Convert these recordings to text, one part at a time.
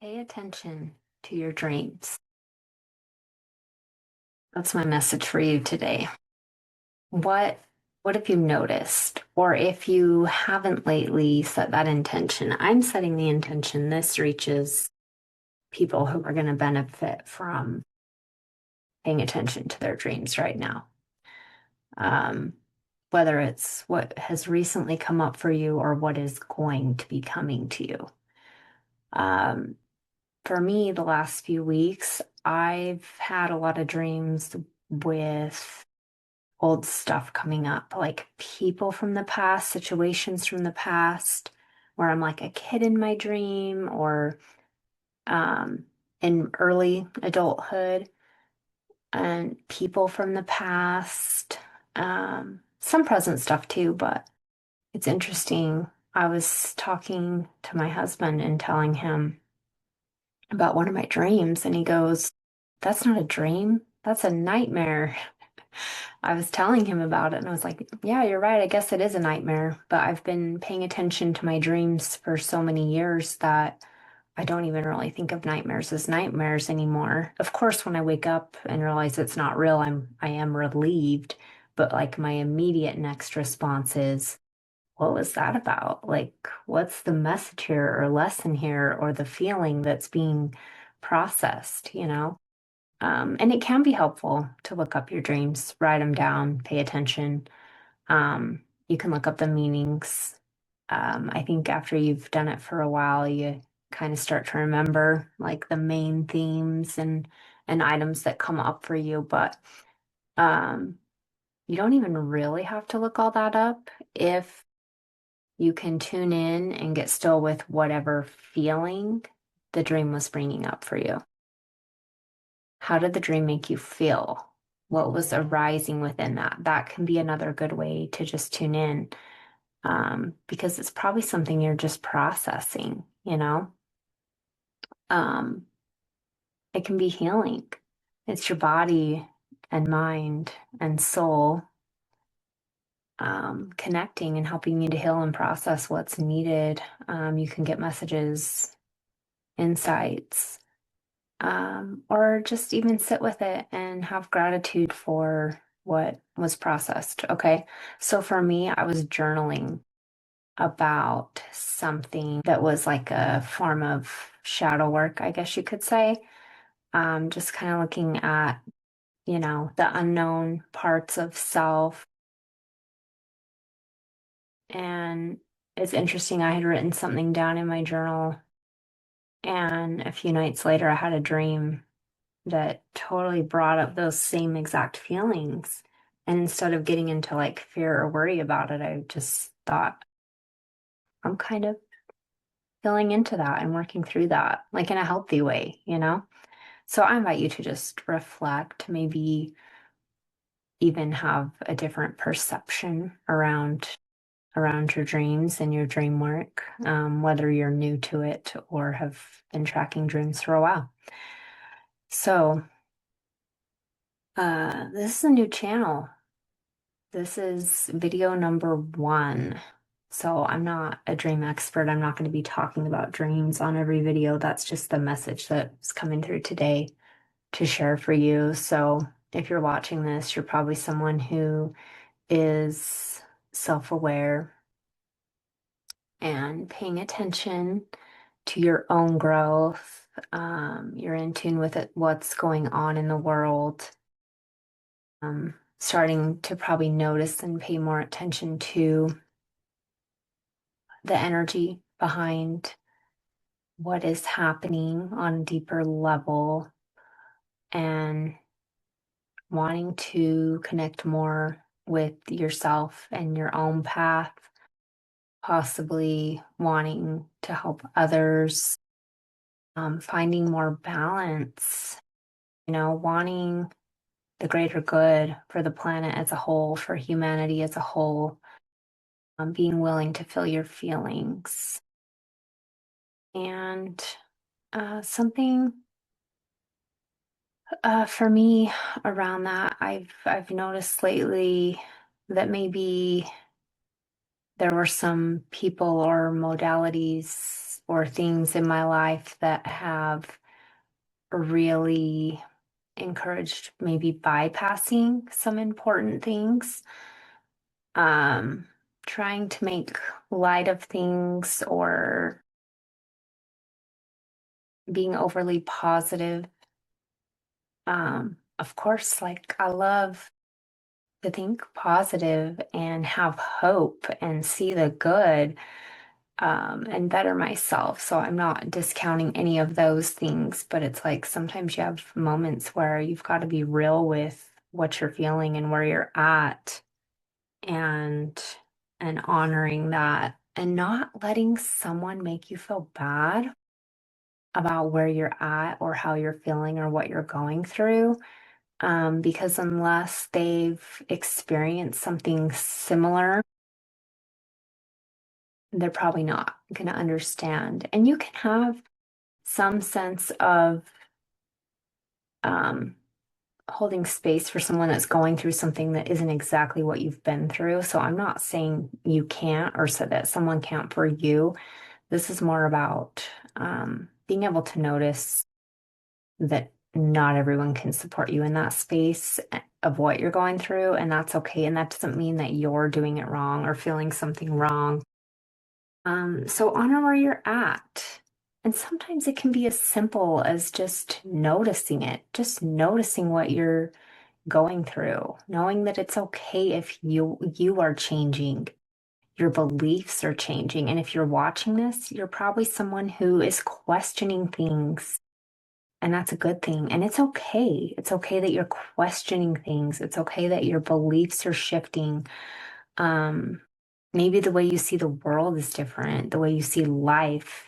Pay attention to your dreams. That's my message for you today. What what have you noticed? Or if you haven't lately set that intention, I'm setting the intention this reaches people who are going to benefit from paying attention to their dreams right now. Um, whether it's what has recently come up for you or what is going to be coming to you. Um, for me, the last few weeks, I've had a lot of dreams with old stuff coming up, like people from the past, situations from the past, where I'm like a kid in my dream or in early adulthood, and people from the past, some present stuff too, but it's interesting. I was talking to my husband and telling him about one of my dreams, and he goes, "That's not a dream, that's a nightmare." I was telling him about it and I was like, yeah, you're right. I guess it is a nightmare, but I've been paying attention to my dreams for so many years that I don't even really think of nightmares as nightmares anymore. Of course, when I wake up and realize it's not real, I am relieved, but like my immediate next response is, what was that about? Like, what's the message here or lesson here or the feeling that's being processed? And it can be helpful to look up your dreams, write them down, pay attention. You can look up the meanings. I think after you've done it for a while, you kind of start to remember like the main themes and items that come up for you. But um, you don't even really have to look all that up if you can tune in and get still with whatever feeling the dream was bringing up for you. How did the dream make you feel? What was arising within that? That can be another good way to just tune in, because it's probably something you're just processing. Um, it can be healing. It's your body and mind and soul connecting and helping you to heal and process what's needed. You can get messages, insights, or just even sit with it and have gratitude for what was processed. Okay. So for me, I was journaling about something that was like a form of shadow work, I guess you could say. Just kind of looking at, the unknown parts of self. And it's interesting, I had written something down in my journal, and a few nights later, I had a dream that totally brought up those same exact feelings. And instead of getting into like fear or worry about it, I just thought, I'm kind of feeling into that and working through that, like in a healthy way? So I invite you to just reflect, maybe even have a different perception around your dreams and your dream work, whether you're new to it or have been tracking dreams for a while. So, this is a new channel. This is video number 1. So I'm not a dream expert. I'm not going to be talking about dreams on every video. That's just the message that's coming through today to share for you. So if you're watching this, you're probably someone who is self-aware and paying attention to your own growth. You're in tune with it, what's going on in the world. Starting to probably notice and pay more attention to the energy behind what is happening on a deeper level and wanting to connect more with yourself and your own path, possibly wanting to help others, finding more balance, wanting the greater good for the planet as a whole, for humanity as a whole, being willing to feel your feelings. And something for me around that, I've noticed lately that maybe there were some people or modalities or things in my life that have really encouraged maybe bypassing some important things, um, trying to make light of things or being overly positive. Of course, like I love to think positive and have hope and see the good, and better myself. So I'm not discounting any of those things, but it's like sometimes you have moments where you've got to be real with what you're feeling and where you're at and honoring that and not letting someone make you feel bad about where you're at or how you're feeling or what you're going through. Because unless they've experienced something similar, they're probably not going to understand. And you can have some sense of um, holding space for someone that's going through something that isn't exactly what you've been through. So I'm not saying you can't or so that someone can't for you. This is more about being able to notice that not everyone can support you in that space of what you're going through, and that's okay. And that doesn't mean that you're doing it wrong or feeling something wrong. So honor where you're at. And sometimes it can be as simple as just noticing it, just noticing what you're going through, knowing that it's okay if you are changing, your beliefs are changing. And if you're watching this, you're probably someone who is questioning things. And that's a good thing. And it's okay. It's okay that you're questioning things. It's okay that your beliefs are shifting. Um, Maybe the way you see the world is different, the way you see life,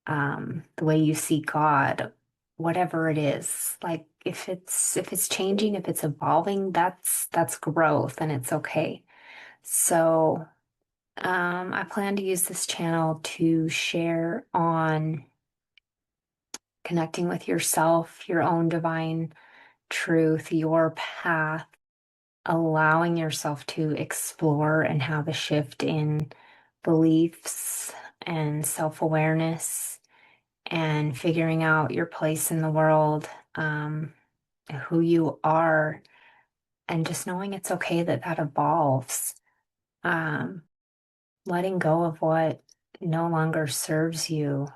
the way you see God, whatever it is. Like if it's changing, if it's evolving, that's growth and it's okay. So I plan to use this channel to share on connecting with yourself, your own divine truth, your path, allowing yourself to explore and have a shift in beliefs and self-awareness and figuring out your place in the world, who you are, and just knowing it's okay that that evolves. Um, Letting go of what no longer serves you,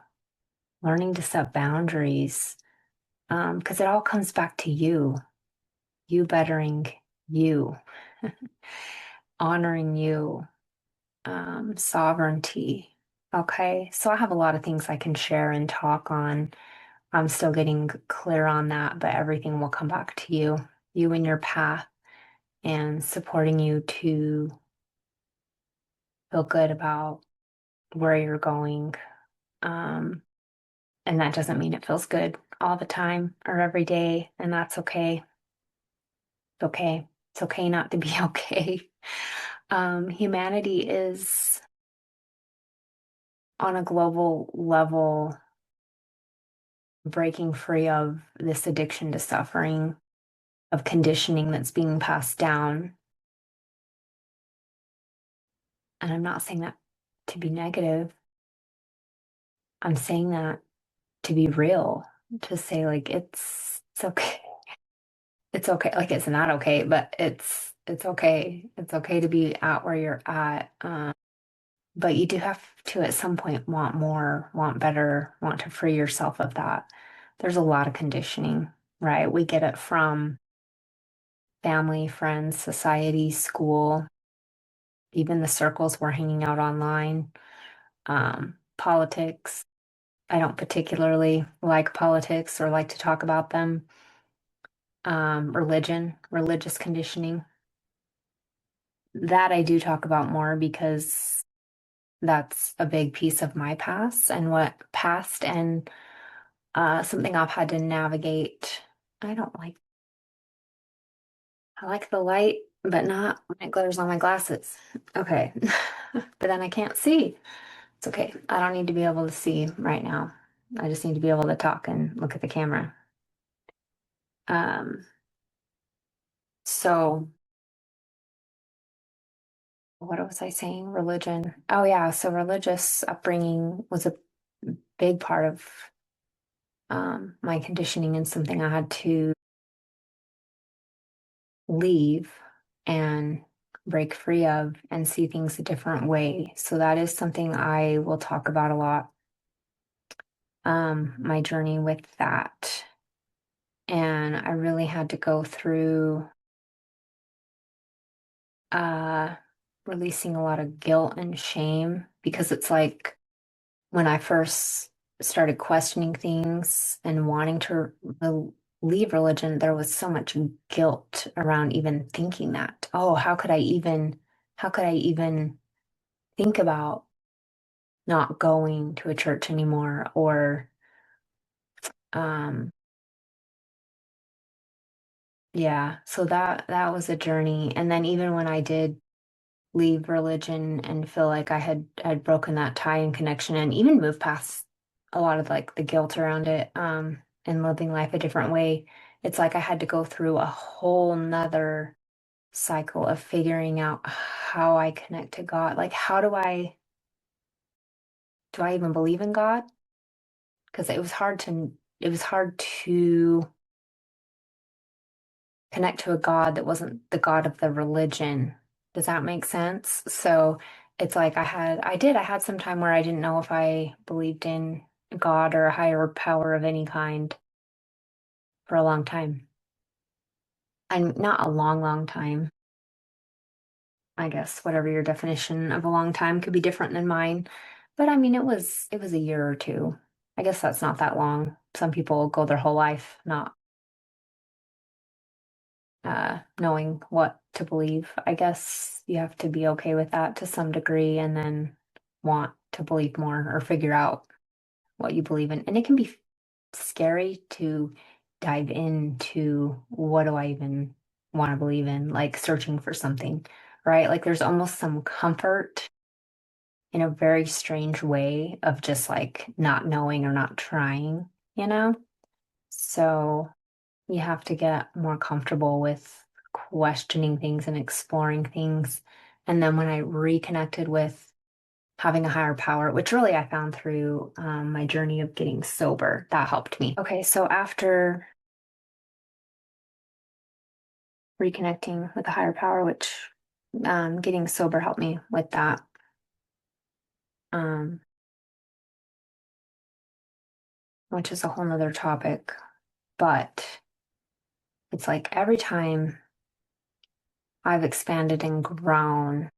learning to set boundaries, because it all comes back to you bettering you, honoring you, sovereignty. Okay, so I have a lot of things I can share and talk on. I'm still getting clear on that, but everything will come back to you and your path, and supporting you to feel good about where you're going. Um, and that doesn't mean it feels good all the time or every day, and that's okay. It's okay. It's okay not to be okay. Humanity is on a global level breaking free of this addiction to suffering, of conditioning that's being passed down. And I'm not saying that to be negative. I'm saying that to be real, to say like it's okay. It's okay. Like it's not okay, but it's okay. It's okay to be at where you're at. But you do have to at some point want more, want better, want to free yourself of that. There's a lot of conditioning, right? We get it from family, friends, society, school, even the circles we're hanging out online, politics. I don't particularly like politics or like to talk about them. Religion, religious conditioning. That I do talk about more because that's a big piece of my past and something I've had to navigate. I don't like, I like the light, but not when it glares on my glasses. Okay. But then I can't see. It's okay. I don't need to be able to see right now. I just need to be able to talk and look at the camera. Um, so what was I saying? Religion. Oh yeah, so religious upbringing was a big part of my conditioning and something I had to leave and break free of and see things a different way. So that is something I will talk about a lot. My journey with that. And I really had to go through uh releasing a lot of guilt and shame because it's like when I first started questioning things and wanting to leave religion, there was so much guilt around even thinking that. Oh, how could I even think about not going to a church anymore? Or, um, yeah, so that was a journey. And then even when I did leave religion and feel like I had broken that tie and connection and even moved past a lot of like the guilt around it, and living life a different way, it's like I had to go through a whole nother cycle of figuring out how I connect to God. Like how do I even believe in God? Because it was hard to connect to a God that wasn't the God of the religion. Does that make sense? So it's like I had some time where I didn't know if I believed in God or a higher power of any kind for a long time. And not a long, long time. I guess whatever your definition of a long time could be different than mine. But I mean, it was a year or two. I guess that's not that long. Some people go their whole life not knowing what to believe. I guess you have to be okay with that to some degree and then want to believe more or figure out what you believe in. And it can be scary to dive into what do I even want to believe in, like searching for something, right? Like there's almost some comfort in a very strange way of just like not knowing or not trying, you know? So you have to get more comfortable with questioning things and exploring things. And then when I reconnected with having a higher power, which really I found through my journey of getting sober, that helped me. Okay, so after reconnecting with a higher power, which getting sober helped me with that, um, which is a whole nother topic. But it's like every time I've expanded and grown,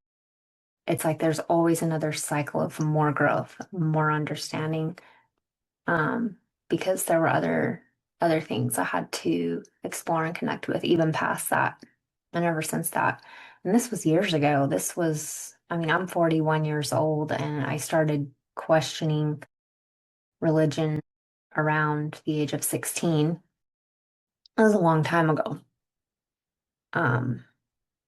it's like there's always another cycle of more growth, more understanding, um, because there were other things I had to explore and connect with, even past that, and ever since that. And this was years ago. I mean, I'm 41 years old, and I started questioning religion around the age of 16. That was a long time ago. Um,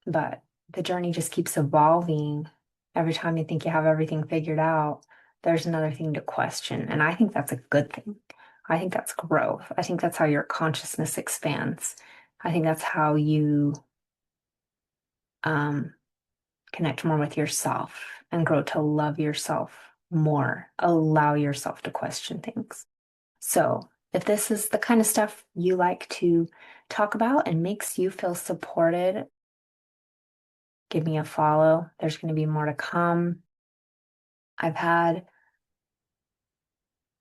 but the journey just keeps evolving. Every time you think you have everything figured out, there's another thing to question. And I think that's a good thing. I think that's growth. I think that's how your consciousness expands. I think that's how you um, connect more with yourself and grow to love yourself more. Allow yourself to question things. So, if this is the kind of stuff you like to talk about and makes you feel supported, give me a follow. There's going to be more to come. I've had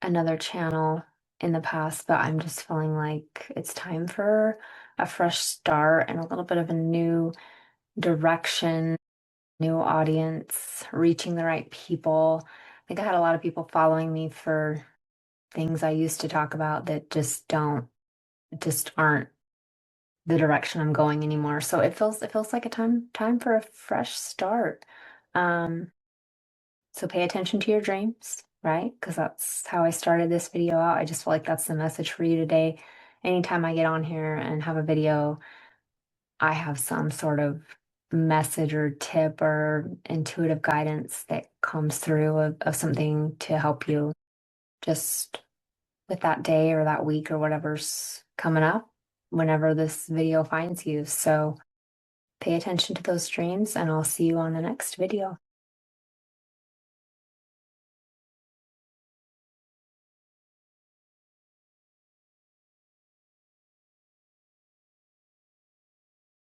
another channel in the past, but I'm just feeling like it's time for a fresh start and a little bit of a new direction, new audience, reaching the right people. I think I had a lot of people following me for things I used to talk about that just aren't the direction I'm going anymore. So it feels like a time for a fresh start. Um, So pay attention to your dreams, right? Because that's how I started this video out. I just feel like that's the message for you today. Anytime I get on here and have a video, I have some sort of message or tip or intuitive guidance that comes through of something to help you just with that day or that week or whatever's coming up whenever this video finds you. So pay attention to those dreams, and I'll see you on the next video.